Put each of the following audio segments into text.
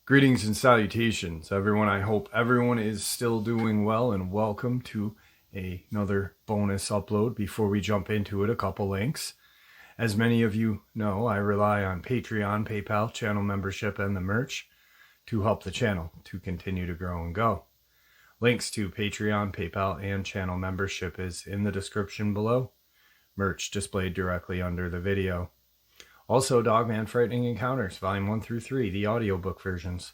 Greetings and salutations, everyone. I hope everyone is still doing well, and welcome to another bonus upload. Before we jump into it, a couple links. As many of you know, I rely on Patreon, PayPal, channel membership, and the merch to help the channel to continue to grow and go. Links to Patreon, PayPal, and channel membership is in the description below. Merch displayed directly under the video. Also, Dogman Frightening Encounters, Volume 1 through 3, the audiobook versions.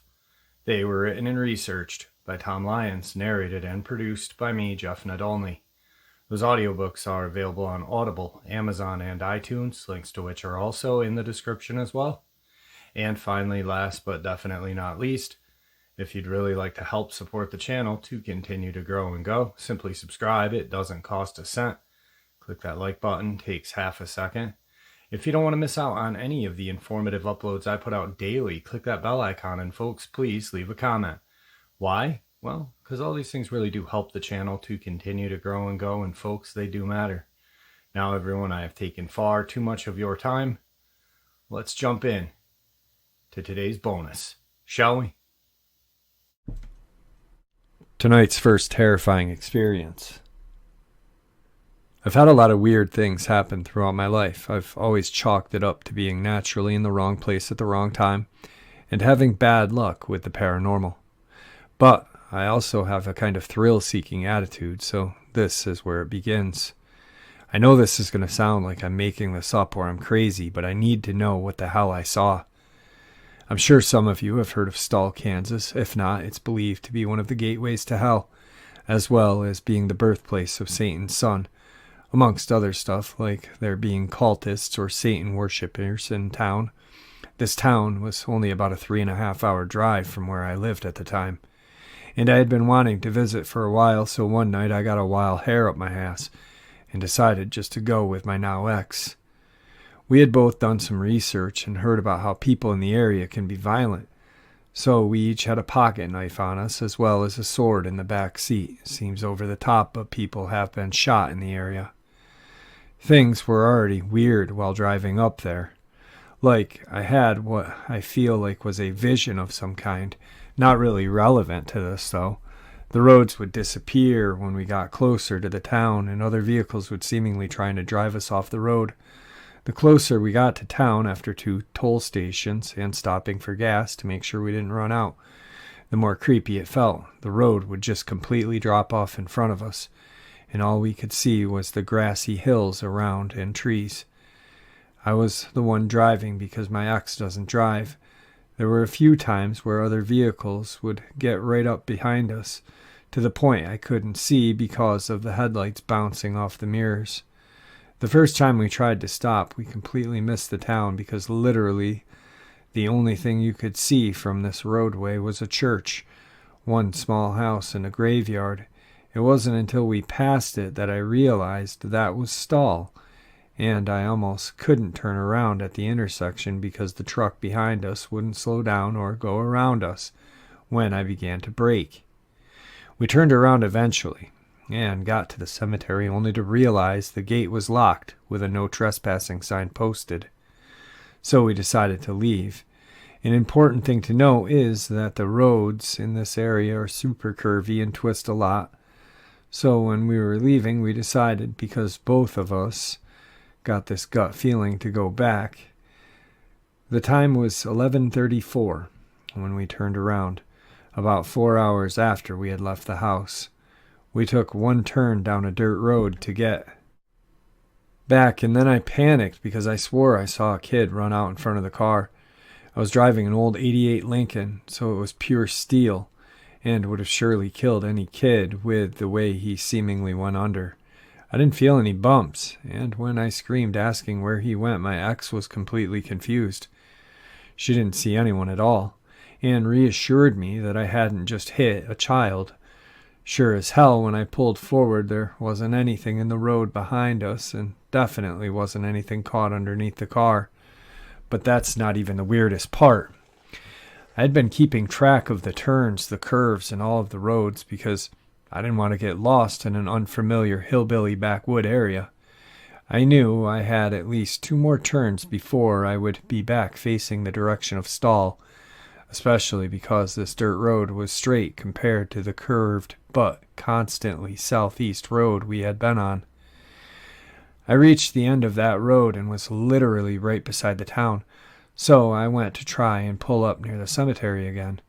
They were written and researched by Tom Lyons, narrated and produced by me, Jeff Nadolny. Those audiobooks are available on Audible, Amazon, and iTunes, links to which are also in the description as well. And finally, last but definitely not least, if you'd really like to help support the channel to continue to grow and go, simply subscribe. It doesn't cost a cent. Click that like button, takes half a second. If you don't want to miss out on any of the informative uploads I put out daily, click that bell icon, and folks, please leave a comment. Why? Well, because all these things really do help the channel to continue to grow and go, and folks, they do matter. Now, everyone, I have taken far too much of your time. Let's jump in to today's bonus, shall we? Tonight's first terrifying experience. I've had a lot of weird things happen throughout my life. I've always chalked it up to being naturally in the wrong place at the wrong time and having bad luck with the paranormal. But I also have a kind of thrill-seeking attitude, so this is where it begins. I know this is going to sound like I'm making this up or I'm crazy, but I need to know what the hell I saw. I'm sure some of you have heard of Stall, Kansas. If not, it's believed to be one of the gateways to hell, as well as being the birthplace of Satan's son, amongst other stuff like there being cultists or Satan worshippers in town. This town was only about a 3.5-hour drive from where I lived at the time, and I had been wanting to visit for a while, so one night I got a wild hair up my ass and decided just to go with my now ex. We had both done some research and heard about how people in the area can be violent, so we each had a pocket knife on us as well as a sword in the back seat. Seems over the top, but people have been shot in the area. Things were already weird while driving up there. Like, I had what I feel like was a vision of some kind, not really relevant to this though. The roads would disappear when we got closer to the town, and other vehicles would seemingly trying to drive us off the road. The closer we got to town after 2 toll stations and stopping for gas to make sure we didn't run out, the more creepy it felt. The road would just completely drop off in front of us, and all we could see was the grassy hills around and trees. I was the one driving because my ex doesn't drive. There were a few times where other vehicles would get right up behind us, to the point I couldn't see because of the headlights bouncing off the mirrors. The first time we tried to stop, we completely missed the town because literally the only thing you could see from this roadway was a church, one small house, and a graveyard. It wasn't until we passed it that I realized that was Stall, and I almost couldn't turn around at the intersection because the truck behind us wouldn't slow down or go around us when I began to brake. We turned around eventually and got to the cemetery only to realize the gate was locked with a no trespassing sign posted. So we decided to leave. An important thing to note is that the roads in this area are super curvy and twist a lot. So when we were leaving, we decided, because both of us got this gut feeling to go back. The time was 11:34 when we turned around, about 4 hours after we had left the house. We took one turn down a dirt road to get back, and then I panicked because I swore I saw a kid run out in front of the car. I was driving an old '88 Lincoln, so it was pure steel, and would have surely killed any kid with the way he seemingly went under. I didn't feel any bumps, and when I screamed asking where he went, my ex was completely confused. She didn't see anyone at all, and reassured me that I hadn't just hit a child. Sure as hell, when I pulled forward, there wasn't anything in the road behind us, and definitely wasn't anything caught underneath the car. But that's not even the weirdest part. I had been keeping track of the turns, the curves, and all of the roads because I didn't want to get lost in an unfamiliar hillbilly backwood area. I knew I had at least 2 more turns before I would be back facing the direction of Stall, especially because this dirt road was straight compared to the curved but constantly southeast road we had been on. I reached the end of that road and was literally right beside the town, so I went to try and pull up near the cemetery again.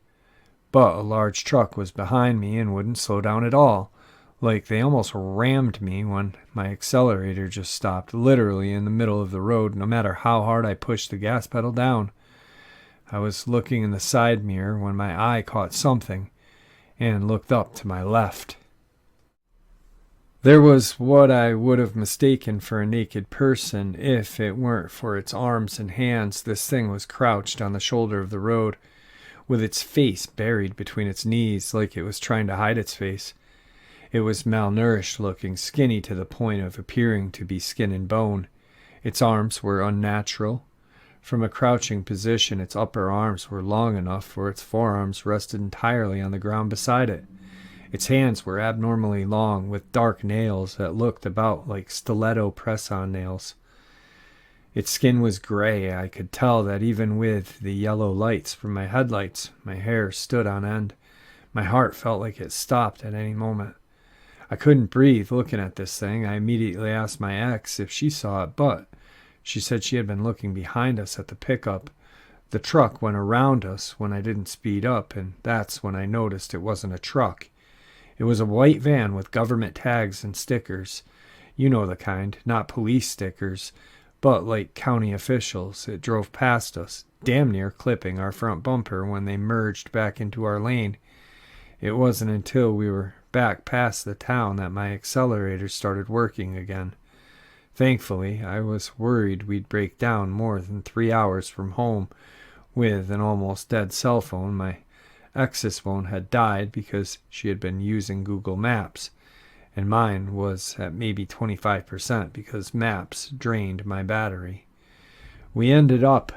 But a large truck was behind me and wouldn't slow down at all. Like they almost rammed me when my accelerator just stopped, literally in the middle of the road, no matter how hard I pushed the gas pedal down. I was looking in the side mirror when my eye caught something and looked up to my left. There was what I would have mistaken for a naked person if it weren't for its arms and hands. This thing was crouched on the shoulder of the road, with its face buried between its knees like it was trying to hide its face. It was malnourished looking, skinny to the point of appearing to be skin and bone. Its arms were unnatural. From a crouching position, its upper arms were long enough for its forearms rested entirely on the ground beside it. Its hands were abnormally long, with dark nails that looked about like stiletto press-on nails. Its skin was gray. I could tell that even with the yellow lights from my headlights, my hair stood on end. My heart felt like it stopped at any moment. I couldn't breathe looking at this thing. I immediately asked my ex if she saw it, but she said she had been looking behind us at the pickup. The truck went around us when I didn't speed up, and that's when I noticed it wasn't a truck. It was a white van with government tags and stickers. You know the kind, not police stickers, but like county officials. It drove past us, damn near clipping our front bumper when they merged back into our lane. It wasn't until we were back past the town that my accelerator started working again. Thankfully, I was worried we'd break down more than 3 hours from home. With an almost dead cell phone, my ex's phone had died because she had been using Google Maps, and mine was at maybe 25% because Maps drained my battery. We ended up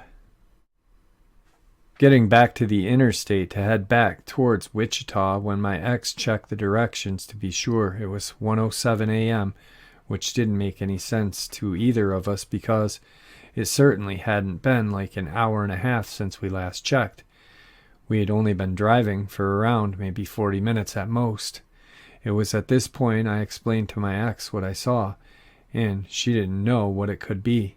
getting back to the interstate to head back towards Wichita when my ex checked the directions to be sure. It was 1:07 a.m., which didn't make any sense to either of us because it certainly hadn't been like an hour and a half since we last checked. We had only been driving for around maybe 40 minutes at most. It was at this point I explained to my ex what I saw, and she didn't know what it could be.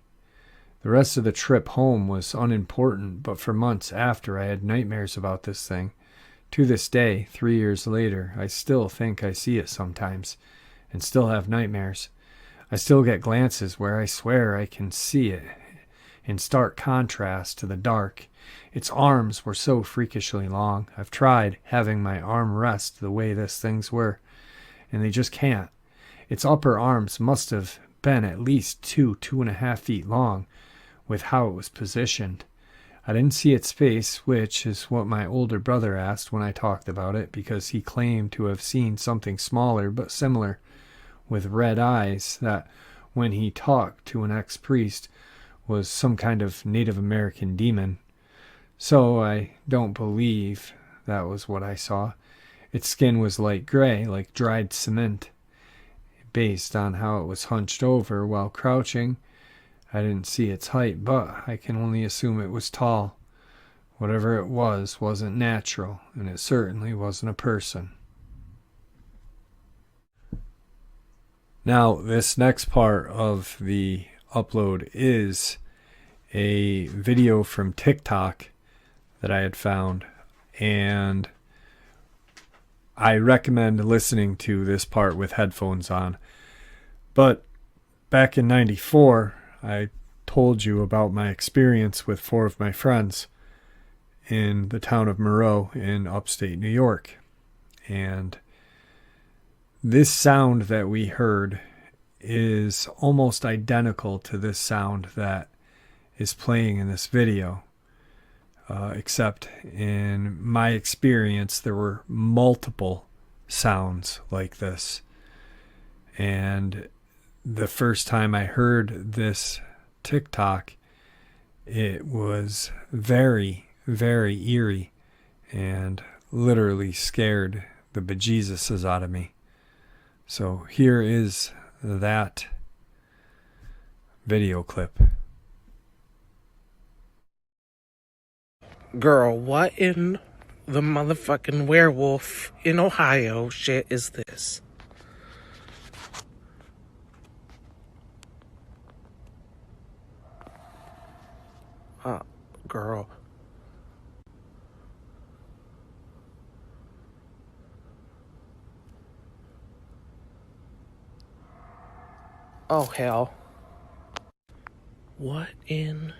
The rest of the trip home was unimportant, but for months after I had nightmares about this thing. To this day, 3 years later, I still think I see it sometimes, and still have nightmares. I still get glances where I swear I can see it, in stark contrast to the dark. Its arms were so freakishly long. I've tried having my arm rest the way this thing's were, and they just can't. Its upper arms must have been at least 2.5 feet long, with how it was positioned. I didn't see its face, which is what my older brother asked when I talked about it, because he claimed to have seen something smaller but similar, with red eyes, that when he talked to an ex-priest was some kind of Native American demon. So I don't believe that was what I saw. Its skin was light gray, like dried cement. Based on how it was hunched over while crouching, I didn't see its height, but I can only assume it was tall. Whatever it was wasn't natural, and it certainly wasn't a person. Now, this next part of the upload is a video from TikTok that I had found, and I recommend listening to this part with headphones on. But back in '94, I told you about my experience with 4 of my friends in the town of Moreau in upstate New York. And this sound that we heard is almost identical to this sound that is playing in this video. Except in my experience, there were multiple sounds like this. And the first time I heard this TikTok, it was very, very eerie and literally scared the bejesuses out of me. So here is that video clip. Girl, what in the motherfucking werewolf in Ohio shit is this? Girl. Oh, hell. What in...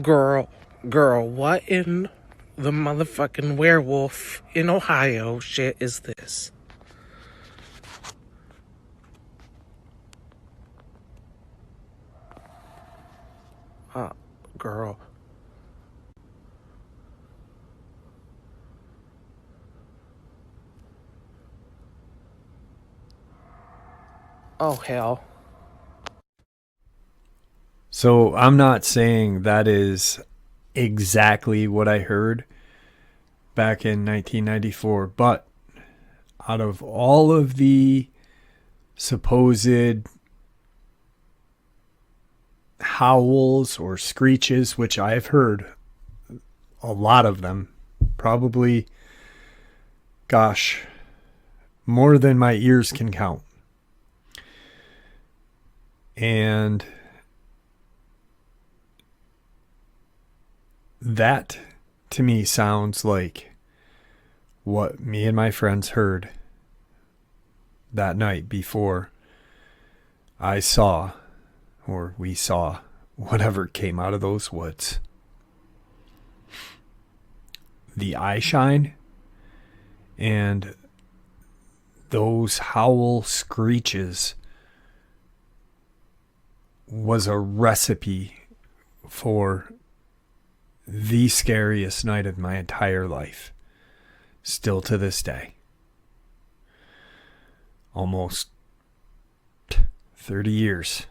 Girl, what in the motherfucking werewolf in Ohio shit is this? Girl. Oh, hell. So I'm not saying that is exactly what I heard back in 1994, but out of all of the supposed howls or screeches, which I've heard a lot of them, probably, gosh, more than my ears can count. And that to me sounds like what me and my friends heard that night before I saw, or we saw, whatever came out of those woods. The eye shine and those howl screeches was a recipe for the scariest night of my entire life. Still to this day. Almost 30 years.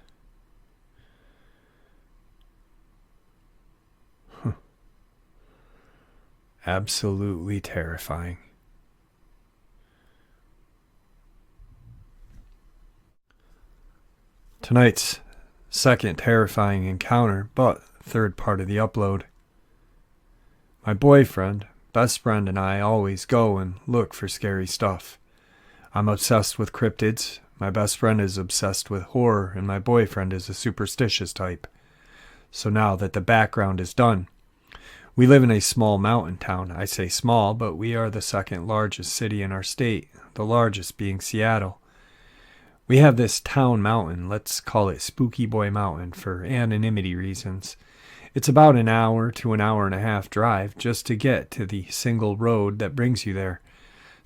Absolutely terrifying. Tonight's second terrifying encounter, but third part of the upload. My boyfriend, best friend, and I always go and look for scary stuff. I'm obsessed with cryptids, my best friend is obsessed with horror, and my boyfriend is a superstitious type. So now that the background is done, we live in a small mountain town. I say small, but we are the second largest city in our state, the largest being Seattle. We have this town mountain, let's call it Spooky Boy Mountain for anonymity reasons. It's about an hour to an hour and a half drive just to get to the single road that brings you there.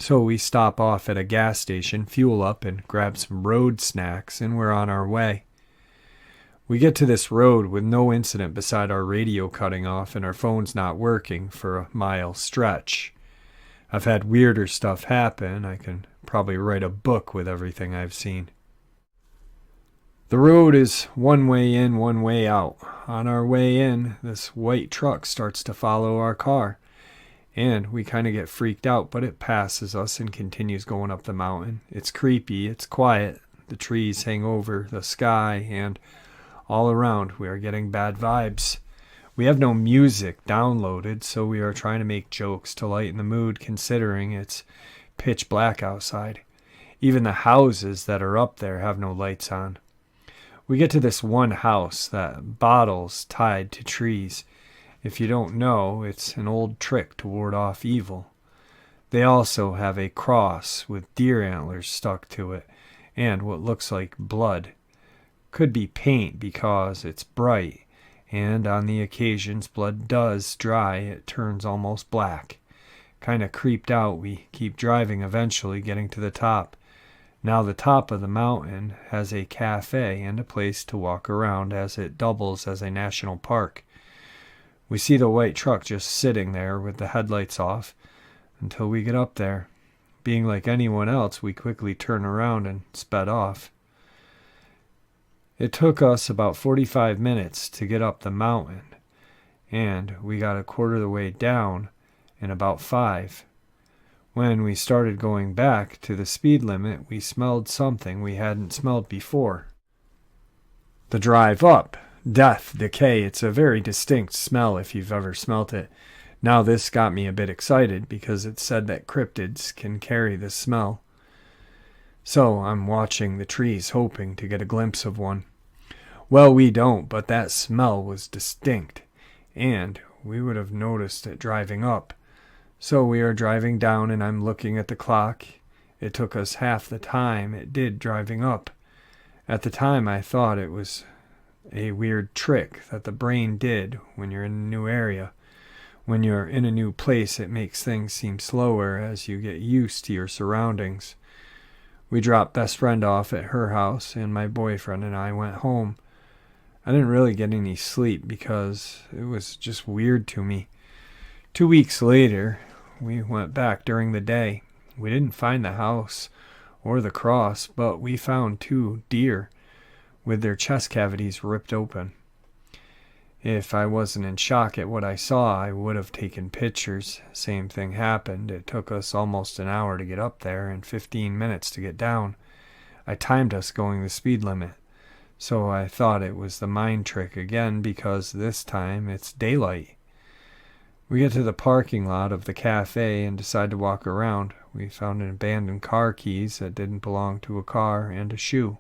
So we stop off at a gas station, fuel up, and grab some road snacks, and we're on our way. We get to this road with no incident beside our radio cutting off and our phones not working for a mile stretch. I've had weirder stuff happen. I can probably write a book with everything I've seen. The road is one way in, one way out. On our way in, this white truck starts to follow our car. And we kind of get freaked out, but it passes us and continues going up the mountain. It's creepy, it's quiet. The trees hang over the sky, and all around we are getting bad vibes. We have no music downloaded, so we are trying to make jokes to lighten the mood considering it's pitch black outside. Even the houses that are up there have no lights on. We get to this one house that bottles tied to trees. If you don't know, it's an old trick to ward off evil. They also have a cross with deer antlers stuck to it and what looks like blood. Could be paint because it's bright, and on the occasions blood does dry, it turns almost black. Kinda creeped out, we keep driving, eventually getting to the top. Now the top of the mountain has a cafe and a place to walk around as it doubles as a national park. We see the white truck just sitting there with the headlights off until we get up there. Being like anyone else, we quickly turn around and sped off. It took us about 45 minutes to get up the mountain, and we got a quarter of the way down in about 5. When we started going back to the speed limit, we smelled something we hadn't smelled before. The drive up, death, decay, it's a very distinct smell if you've ever smelt it. Now this got me a bit excited because it said that cryptids can carry this smell. So I'm watching the trees hoping to get a glimpse of one. Well, we don't, but that smell was distinct, and we would have noticed it driving up. So we are driving down and I'm looking at the clock. It took us half the time it did driving up. At the time I thought it was a weird trick that the brain did when you're in a new area. When you're in a new place, it makes things seem slower as you get used to your surroundings. We dropped best friend off at her house, and my boyfriend and I went home. I didn't really get any sleep because it was just weird to me. 2 weeks later, we went back during the day. We didn't find the house or the cross, but we found 2 deer with their chest cavities ripped open. If I wasn't in shock at what I saw, I would have taken pictures. Same thing happened. It took us almost an hour to get up there and 15 minutes to get down. I timed us going the speed limit. So I thought it was the mind trick again because this time it's daylight. We get to the parking lot of the cafe and decide to walk around. We found an abandoned car keys that didn't belong to a car and a shoe.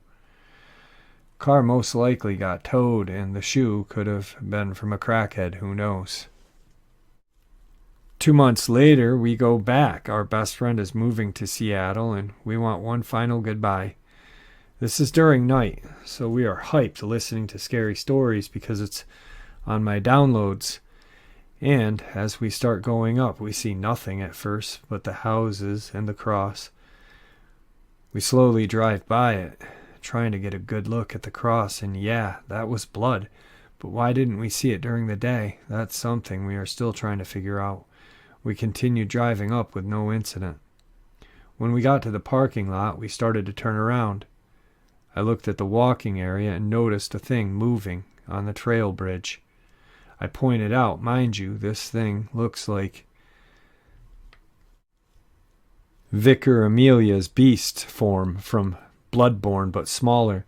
Car most likely got towed, and the shoe could have been from a crackhead, who knows. 2 months later, we go back. Our best friend is moving to Seattle, and we want one final goodbye. This is during night, so we are hyped listening to scary stories because it's on my downloads. And as we start going up, we see nothing at first but the houses and the cross. We slowly drive by it, trying to get a good look at the cross, and yeah, that was blood. But why didn't we see it during the day? That's something we are still trying to figure out. We continued driving up with no incident. When we got to the parking lot, we started to turn around. I looked at the walking area and noticed a thing moving on the trail bridge. I pointed out, mind you, this thing looks like Vicar Amelia's beast form from Bloodborne, but smaller.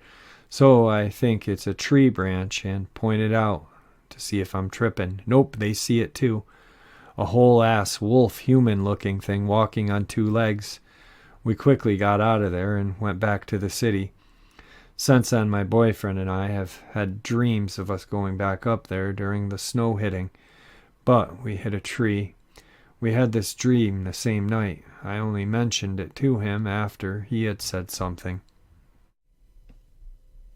So I think it's a tree branch and pointed out to see if I'm tripping. Nope, they see it too. A whole ass wolf human looking thing walking on 2 legs. We quickly got out of there and went back to the city. Since then, my boyfriend and I have had dreams of us going back up there during the snow hitting, but we hit a tree. We had this dream the same night. I only mentioned it to him after he had said something.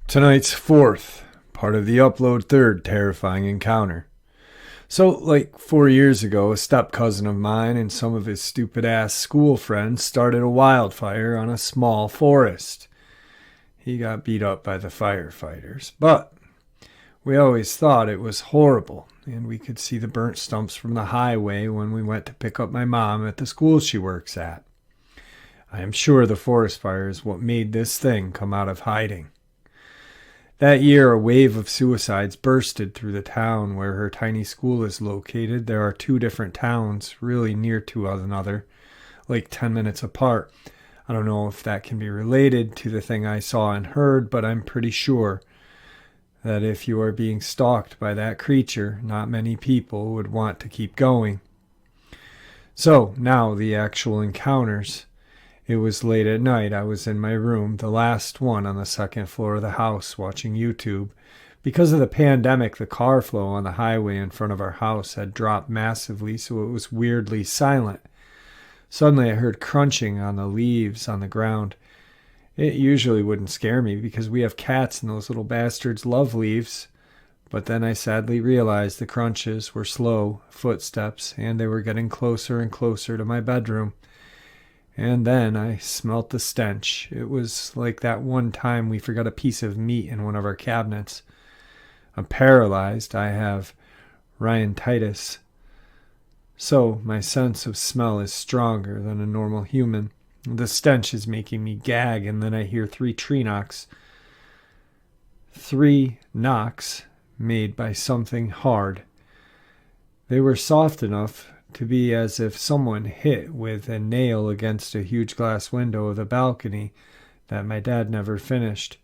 Tonight's 4th, part of the upload 3rd terrifying encounter. So, like 4 years ago, a step-cousin of mine and some of his stupid-ass school friends started a wildfire on a small forest. He got beat up by the firefighters, but we always thought it was horrible, and we could see the burnt stumps from the highway when we went to pick up my mom at the school she works at. I am sure the forest fire is what made this thing come out of hiding. That year, a wave of suicides bursted through the town where her tiny school is located. There are 2 different towns really near to one another, like 10 minutes apart. I don't know if that can be related to the thing I saw and heard, but I'm pretty sure that if you are being stalked by that creature, not many people would want to keep going. So, now the actual encounters. It was late at night. I was in my room, the last one on the 2nd floor of the house, watching YouTube. Because of the pandemic, the car flow on the highway in front of our house had dropped massively, so it was weirdly silent. Suddenly I heard crunching on the leaves on the ground. It usually wouldn't scare me because we have cats and those little bastards love leaves. But then I sadly realized the crunches were slow footsteps, and they were getting closer and closer to my bedroom. And then I smelt the stench. It was like that one time we forgot a piece of meat in one of our cabinets. I'm paralyzed. I have rhinitis. So my sense of smell is stronger than a normal human. The stench is making me gag, and then I hear 3 tree knocks. 3 knocks made by something hard. They were soft enough to be as if someone hit with a nail against a huge glass window of the balcony that my dad never finished.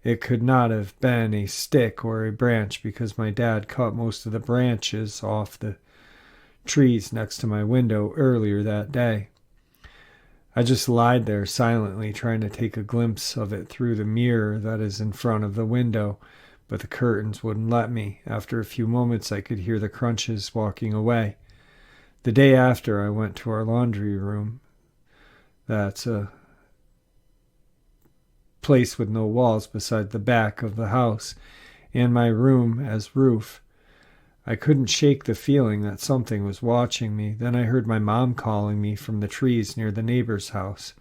It could not have been a stick or a branch because my dad cut most of the branches off the trees next to my window earlier that day. I just lied there silently trying to take a glimpse of it through the mirror that is in front of the window, but the curtains wouldn't let me. After a few moments I could hear the crunches walking away. The day after I went to our laundry room. That's a place with no walls beside the back of the house, and my room as roof. I couldn't shake the feeling that something was watching me. Then I heard my mom calling me from the trees near the neighbor's house.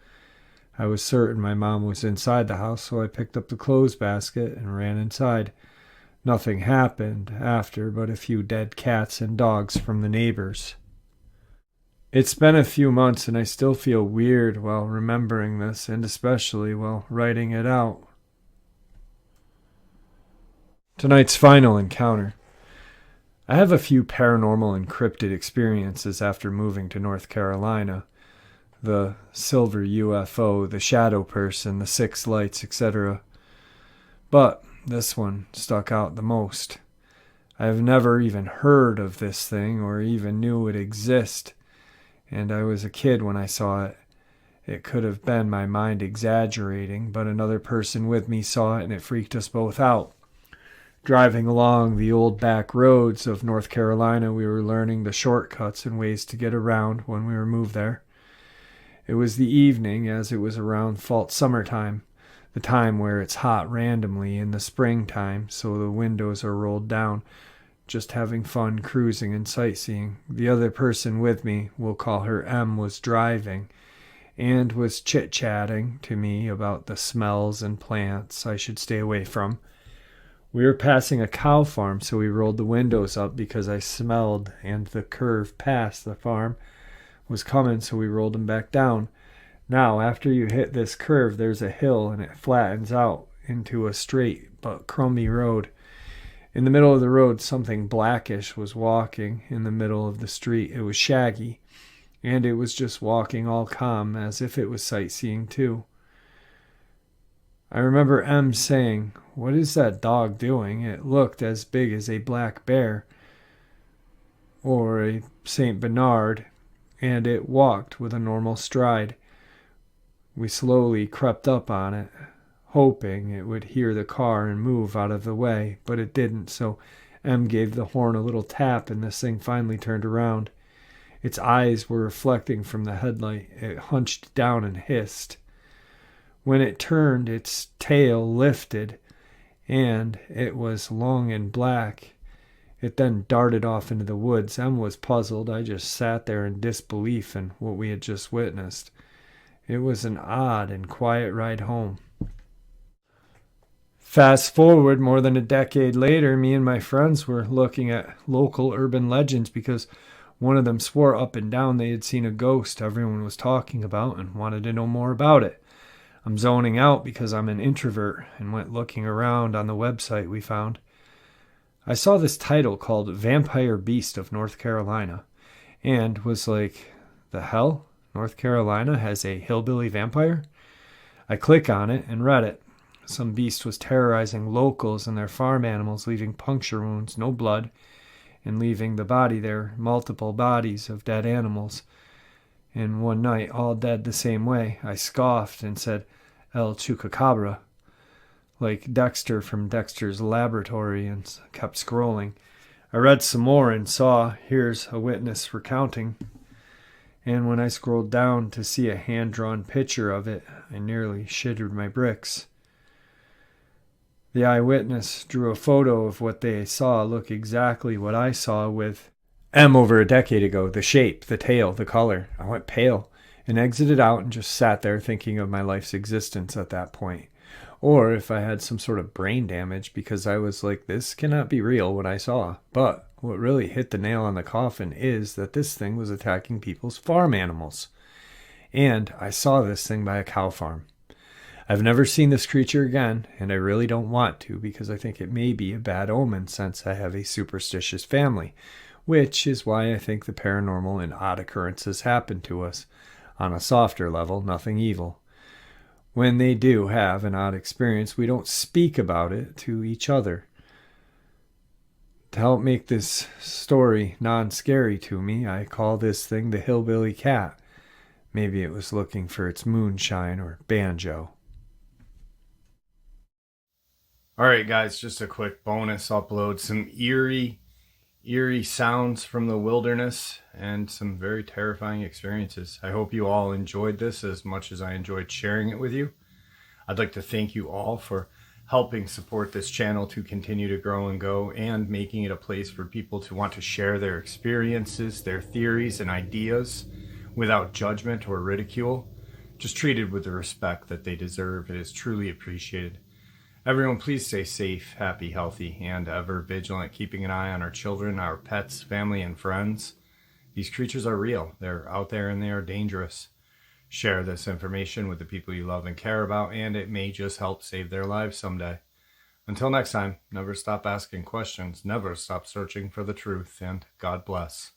I was certain my mom was inside the house, so I picked up the clothes basket and ran inside. Nothing happened after but a few dead cats and dogs from the neighbors. It's been a few months and I still feel weird while remembering this, and especially while writing it out. Tonight's final encounter. I have a few paranormal and cryptid experiences after moving to North Carolina. The silver UFO, the shadow person, the six lights, etc. But this one stuck out the most. I have never even heard of this thing or even knew it existed, and I was a kid when I saw it. It could have been my mind exaggerating, but another person with me saw it and it freaked us both out. Driving along the old back roads of North Carolina, we were learning the shortcuts and ways to get around when we were moved there. It was the evening, as it was around fall summertime, the time where it's hot randomly in the springtime, so the windows are rolled down, just having fun cruising and sightseeing. The other person with me, we'll call her M, was driving and was chit-chatting to me about the smells and plants I should stay away from. We were passing a cow farm, so we rolled the windows up because I smelled, and the curve past the farm was coming, so we rolled them back down. Now, after you hit this curve, there's a hill, and it flattens out into a straight but crummy road. In the middle of the road, something blackish was walking in the middle of the street. It was shaggy, and it was just walking all calm, as if it was sightseeing too. I remember M saying, "What is that dog doing? It looked as big as a black bear or a Saint Bernard, and it walked with a normal stride." We slowly crept up on it, hoping it would hear the car and move out of the way, but it didn't, so M gave the horn a little tap and this thing finally turned around. Its eyes were reflecting from the headlight. It hunched down and hissed. When it turned, its tail lifted, and it was long and black. It then darted off into the woods. Em was puzzled. I just sat there in disbelief in what we had just witnessed. It was an odd and quiet ride home. Fast forward more than a decade later, me and my friends were looking at local urban legends because one of them swore up and down they had seen a ghost everyone was talking about and wanted to know more about it. I'm zoning out because I'm an introvert and went looking around on the website we found. I saw this title called Vampire Beast of North Carolina and was like, the hell? North Carolina has a hillbilly vampire? I click on it and read it. Some beast was terrorizing locals and their farm animals, leaving puncture wounds, no blood, and leaving the body there, multiple bodies of dead animals. And one night, all dead the same way, I scoffed and said, El Chupacabra, like Dexter from Dexter's Laboratory, and kept scrolling. I read some more and saw, here's a witness recounting. And when I scrolled down to see a hand-drawn picture of it, I nearly shitted my bricks. The eyewitness drew a photo of what they saw look exactly what I saw with M over a decade ago, the shape, the tail, the color. I went pale and exited out and just sat there thinking of my life's existence at that point. Or if I had some sort of brain damage because I was like, this cannot be real what I saw. But what really hit the nail on the coffin is that this thing was attacking people's farm animals. And I saw this thing by a cow farm. I've never seen this creature again, and I really don't want to because I think it may be a bad omen since I have a superstitious family, which is why I think the paranormal and odd occurrences happen to us. On a softer level, nothing evil. when they do have an odd experience, we don't speak about it to each other. To help make this story non-scary to me, I call this thing the hillbilly cat. Maybe it was looking for its moonshine or banjo. Alright guys, just a quick bonus upload. Some eerie sounds from the wilderness and some very terrifying experiences. I hope you all enjoyed this as much as I enjoyed sharing it with you. I'd like to thank you all for helping support this channel to continue to grow and go, and making it a place for people to want to share their experiences, their theories and ideas without judgment or ridicule, just treated with the respect that they deserve. It is truly appreciated. Everyone, please stay safe, happy, healthy, and ever vigilant, keeping an eye on our children, our pets, family, and friends. These creatures are real. They're out there and they are dangerous. Share this information with the people you love and care about, and it may just help save their lives someday. Until next time, never stop asking questions, never stop searching for the truth, and God bless.